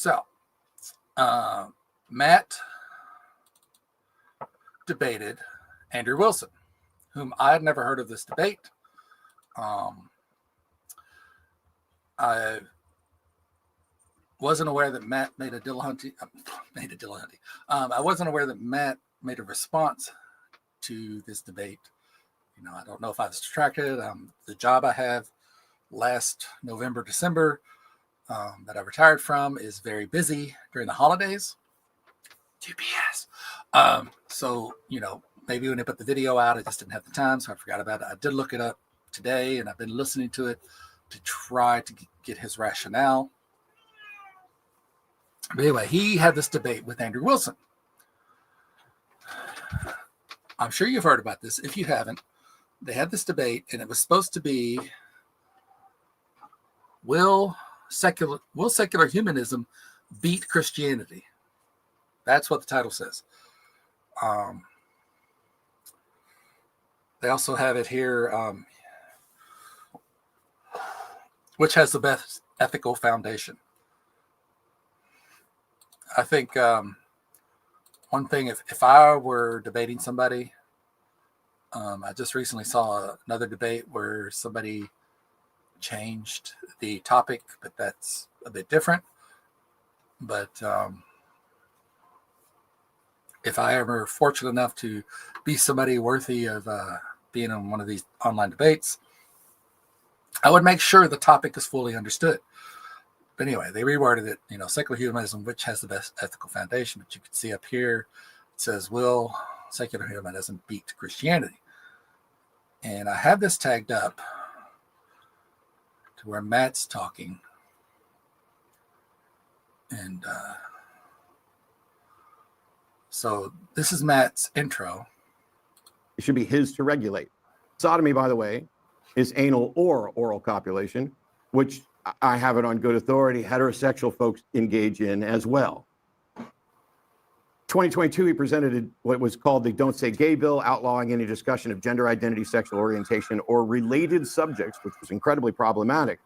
So, Matt debated Andrew Wilson, whom I had never heard of this debate. I wasn't aware that Matt made a Dillahunty. I wasn't aware that Matt made a response to this debate. I don't know if I was distracted. The job I have last November, December, that I retired from is very busy during the holidays. GPS. So, maybe when I put the video out, I just didn't have the time, so I forgot about it. I did look it up today, and I've been listening to it to try to get his rationale. But anyway, he had this debate with Andrew Wilson. I'm sure you've heard about this. If you haven't, they had this debate, and it was supposed to be, will secular humanism beat Christianity? That's what the title says. They also have it here, which has the best ethical foundation. I think one thing, if I were debating somebody, I just recently saw another debate where somebody changed the topic, but that's a bit different. But if I ever fortunate enough to be somebody worthy of being on one of these online debates, I would make sure the topic is fully understood. But anyway, they reworded it, secular humanism, which has the best ethical foundation. But you can see up here, it says, will secular humanism beat Christianity? And I have this tagged up to where Matt's talking. And so this is Matt's intro. It should be his to regulate. Sodomy, by the way, is anal or oral copulation, which I have it on good authority, heterosexual folks engage in as well. 2022, he presented what was called the Don't Say Gay bill, outlawing any discussion of gender identity, sexual orientation, or related subjects, which was incredibly problematic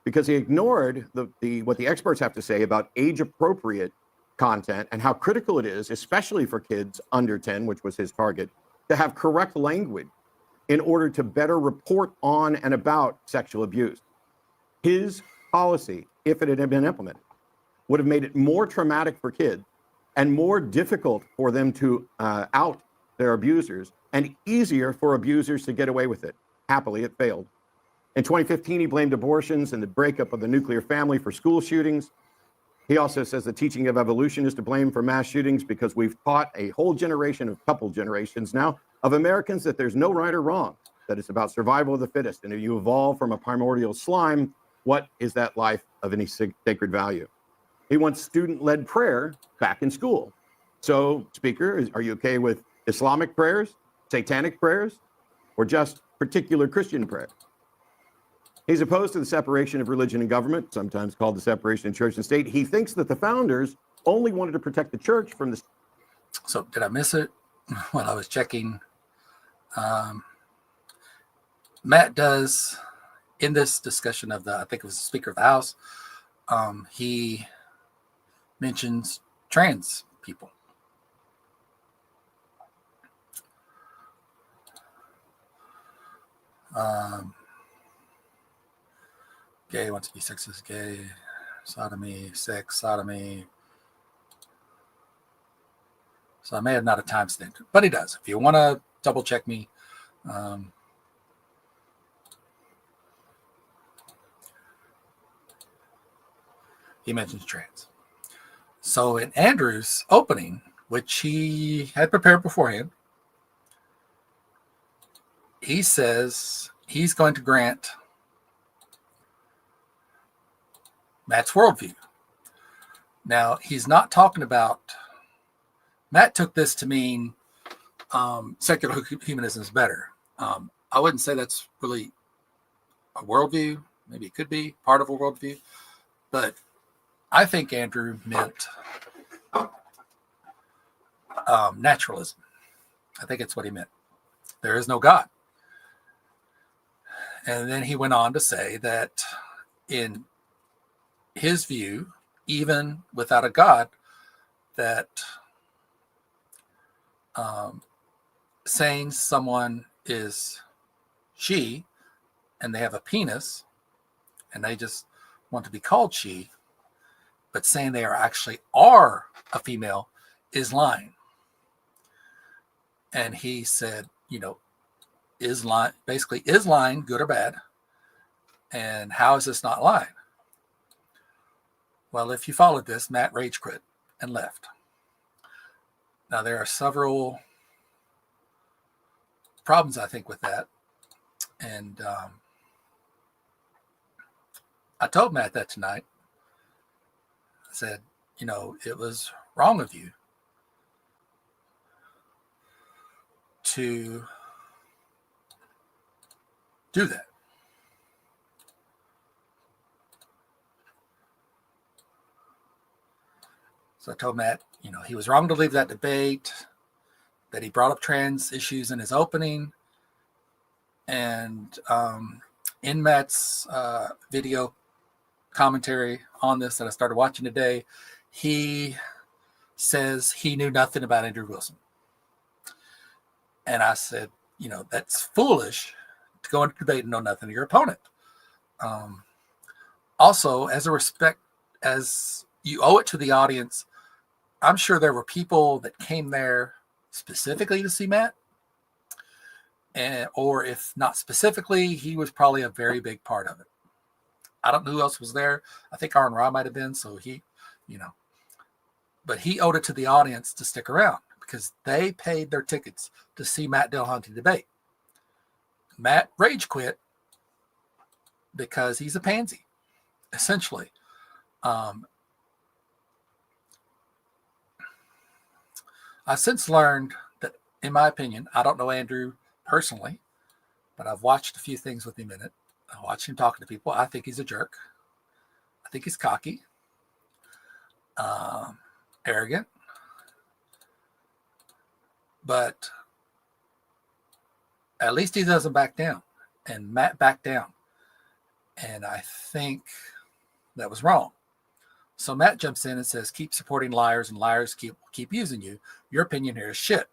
because he ignored what the experts have to say about age-appropriate content and how critical it is, especially for kids under 10, which was his target, to have correct language in order to better report on and about sexual abuse. His policy, if it had been implemented, would have made it more traumatic for kids and more difficult for them to out their abusers and easier for abusers to get away with it. Happily, it failed. In 2015, he blamed abortions and the breakup of the nuclear family for school shootings. He also says the teaching of evolution is to blame for mass shootings because we've taught a whole generation, a couple generations now, of Americans that there's no right or wrong, that it's about survival of the fittest. And if you evolve from a primordial slime, what is that life of any sacred value? He wants student-led prayer back in school. So, Speaker, are you okay with Islamic prayers, satanic prayers, or just particular Christian prayers? He's opposed to the separation of religion and government, sometimes called the separation of church and state. He thinks that the founders only wanted to protect the church from the... So did I miss it while I was checking? Matt does, in this discussion of I think it was the Speaker of the House, he mentions trans people. Gay wants to be sexist, gay, sodomy, sex, sodomy. So I may have not a timestamp, but he does. If you want to double check me, he mentions trans. So in Andrew's opening, which he had prepared beforehand, he says he's going to grant Matt's worldview. Now, he's not talking about, Matt took this to mean secular humanism is better. I wouldn't say that's really a worldview. Maybe it could be part of a worldview. But I think Andrew meant naturalism. I think it's what he meant. There is no God. And then he went on to say that in his view, even without a God, that saying someone is she and they have a penis and they just want to be called she, but saying they are a female is lying. And he said, is lying good or bad? And how is this not lying? Well, if you followed this, Matt rage quit and left. Now, there are several problems, I think, with that. And I told Matt that tonight. I said, it was wrong of you to do that. So I told Matt, he was wrong to leave that debate, that he brought up trans issues in his opening. And in Matt's video commentary on this that I started watching today, he says he knew nothing about Andrew Wilson. And I said, that's foolish to go into debate and know nothing of your opponent. Also, as you owe it to the audience, I'm sure there were people that came there specifically to see Matt. Or if not specifically, he was probably a very big part of it. I don't know who else was there. I think Aaron Ra might have been. So but he owed it to the audience to stick around because they paid their tickets to see Matt Dillahunty debate. Matt rage quit because he's a pansy, essentially. I've since learned that, in my opinion, I don't know Andrew personally, but I've watched a few things with him in it. I watched him talking to people. I think he's a jerk. I think he's cocky, arrogant, but at least he doesn't back down. And Matt backed down. And I think that was wrong. So Matt jumps in and says, keep supporting liars and liars keep using you. Your opinion here is shit.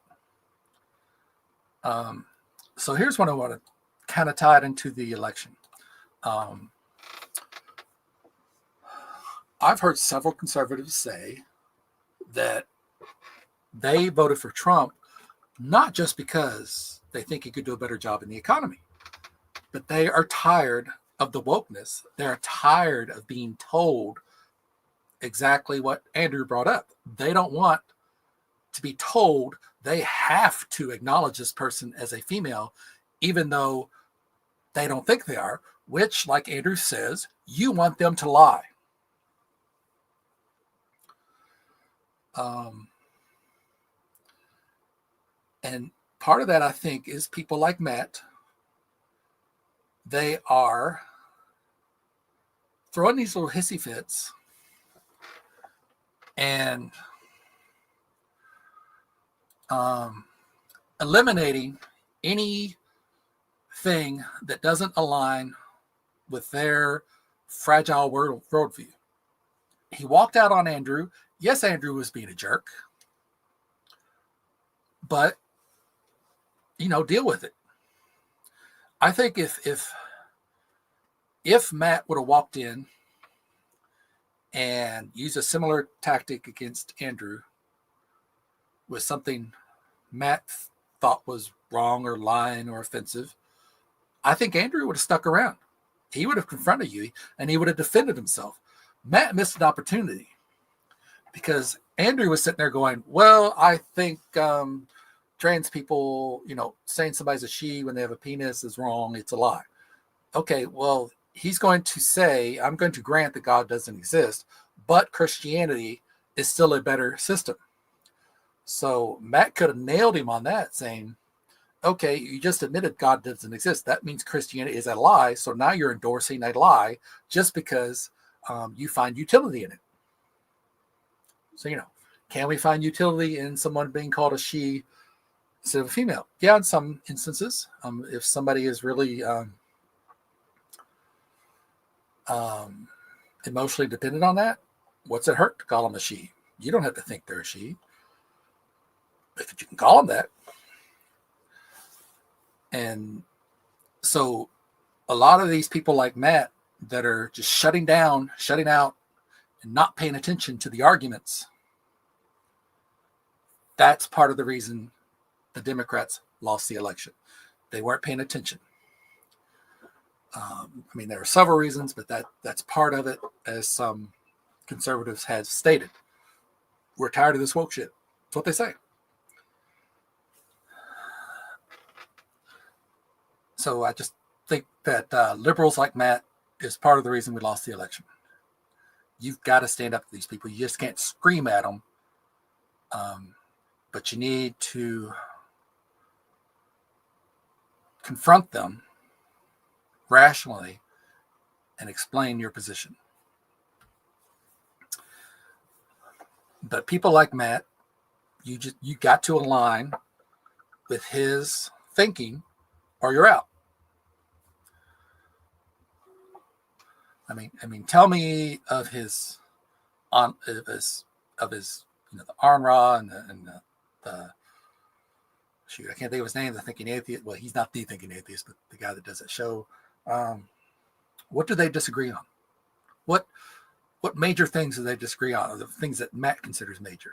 So here's what I want to kind of tie it into the election. I've heard several conservatives say that they voted for Trump not just because they think he could do a better job in the economy, but they are tired of the wokeness. They're tired of being told exactly what Andrew brought up. They don't want to be told they have to acknowledge this person as a female, even though they don't think they are, which, like Andrew says, you want them to lie. And part of that, I think, is people like Matt. They are throwing these little hissy fits and eliminating anything that doesn't align with their fragile worldview. He walked out on Andrew. Yes, Andrew was being a jerk, but deal with it. I think if Matt would have walked in and used a similar tactic against Andrew with something Matt thought was wrong or lying or offensive, I think Andrew would have stuck around. He would have confronted you and he would have defended himself. Matt missed an opportunity because Andrew was sitting there going, well, I think trans people, saying somebody's a she when they have a penis is wrong. It's a lie. Okay, well, he's going to say, I'm going to grant that God doesn't exist, but Christianity is still a better system. So Matt could have nailed him on that, saying, okay, you just admitted God doesn't exist. That means Christianity is a lie. So now you're endorsing a lie just because you find utility in it. So, can we find utility in someone being called a she instead of a female? Yeah, in some instances. If somebody is really emotionally dependent on that, What's it hurt to call them a she? You don't have to think they're a she. If you can call them that. And so a lot of these people like Matt that are just shutting down, shutting out, and not paying attention to the arguments, that's part of the reason the Democrats lost the election. They weren't paying attention. I mean, there are several reasons, but that's part of it, as some conservatives have stated. We're tired of this woke shit. That's what they say. So I just think that liberals like Matt is part of the reason we lost the election. You've got to stand up to these people. You just can't scream at them. But you need to confront them rationally and explain your position. But people like Matt, you got to align with his thinking, or you're out. I mean, tell me of his the Arn Ra and the shoot, I can't think of his name. The Thinking Atheist. Well, he's not the Thinking Atheist, but the guy that does that show. What do they disagree on? What major things do they disagree on? Or the things that Matt considers major?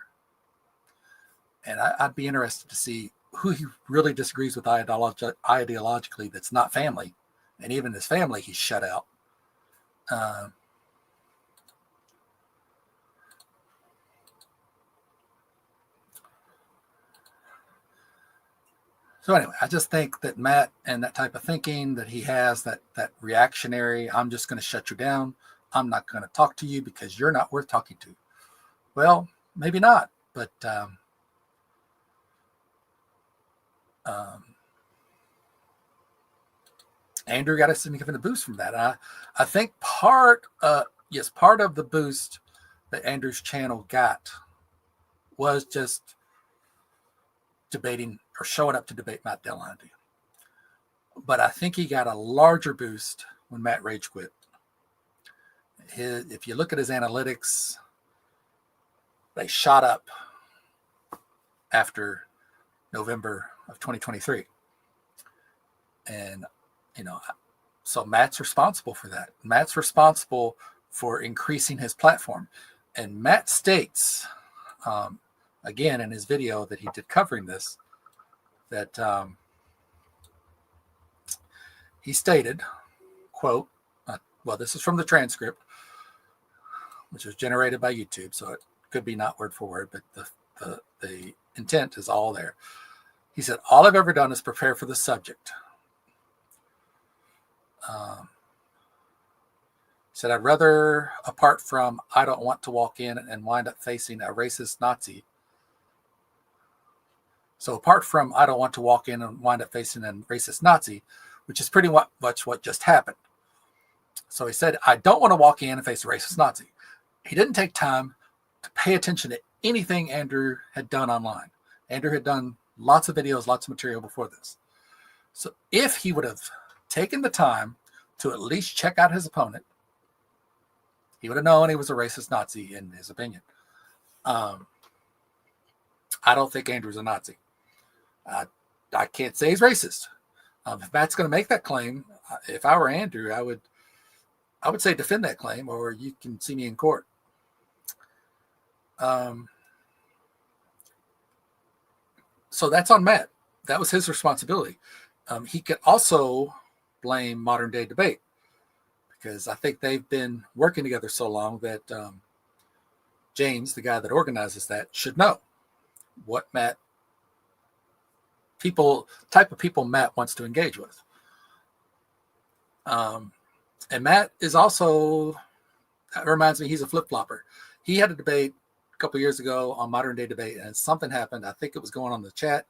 And I'd be interested to see who he really disagrees with ideologically. That's not family, and even his family, he's shut out. So anyway, I just think that Matt and that type of thinking that he has, that reactionary, I'm just going to shut you down. I'm not going to talk to you because you're not worth talking to. Well, maybe not, but Andrew got a significant boost from that. I think part of the boost that Andrew's channel got was just debating or showing up to debate Matt Dillahunty. But I think he got a larger boost when Matt rage quit. If you look at his analytics, they shot up after November of 2023. And, so Matt's responsible for that. Matt's responsible for increasing his platform. And Matt states, again, in his video that he did covering this, that he stated, quote, well, this is from the transcript, which was generated by YouTube, so it could be not word for word, but the intent is all there. He said, all I've ever done is prepare for the subject. Said, I'd rather, apart from I don't want to walk in and wind up facing a racist Nazi. So apart from I don't want to walk in and wind up facing a racist Nazi, which is pretty much what just happened. So he said, I don't want to walk in and face a racist Nazi. He didn't take time to pay attention to anything Andrew had done online. Andrew had done lots of videos, lots of material before this. So if he would have taken the time to at least check out his opponent, he would have known he was a racist Nazi, in his opinion. I don't think Andrew's a Nazi. I can't say he's racist. If Matt's going to make that claim, if I were Andrew, I would say defend that claim, or you can see me in court. So that's on Matt. That was his responsibility. He could also blame Modern Day Debate, because I think they've been working together so long that James, the guy that organizes that, should know what type of people Matt wants to engage with. And Matt is also, that reminds me, he's a flip-flopper. He had a debate a couple years ago on Modern Day Debate, and something happened. I think it was going on in the chat,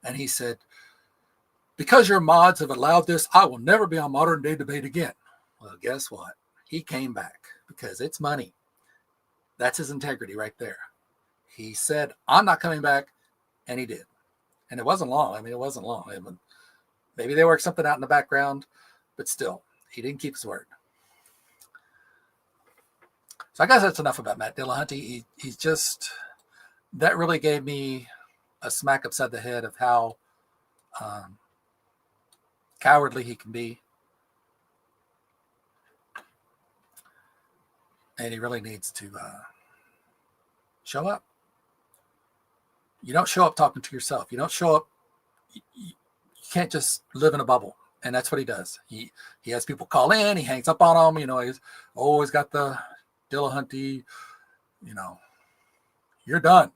and he said, because your mods have allowed this, I will never be on Modern Day Debate again. Well, guess what? He came back because it's money. That's his integrity right there. He said, I'm not coming back, and he did. And it wasn't long. I mean, it wasn't long. Maybe they worked something out in the background, but still, he didn't keep his word. So I guess that's enough about Matt Dillahunty. He's just, that really gave me a smack upside the head of how cowardly he can be. And he really needs to show up. You don't show up talking to yourself. You don't show up. You can't just live in a bubble. And that's what he does. He has people call in. He hangs up on them. You know, he's always got the Dillahunty, you know, you're done.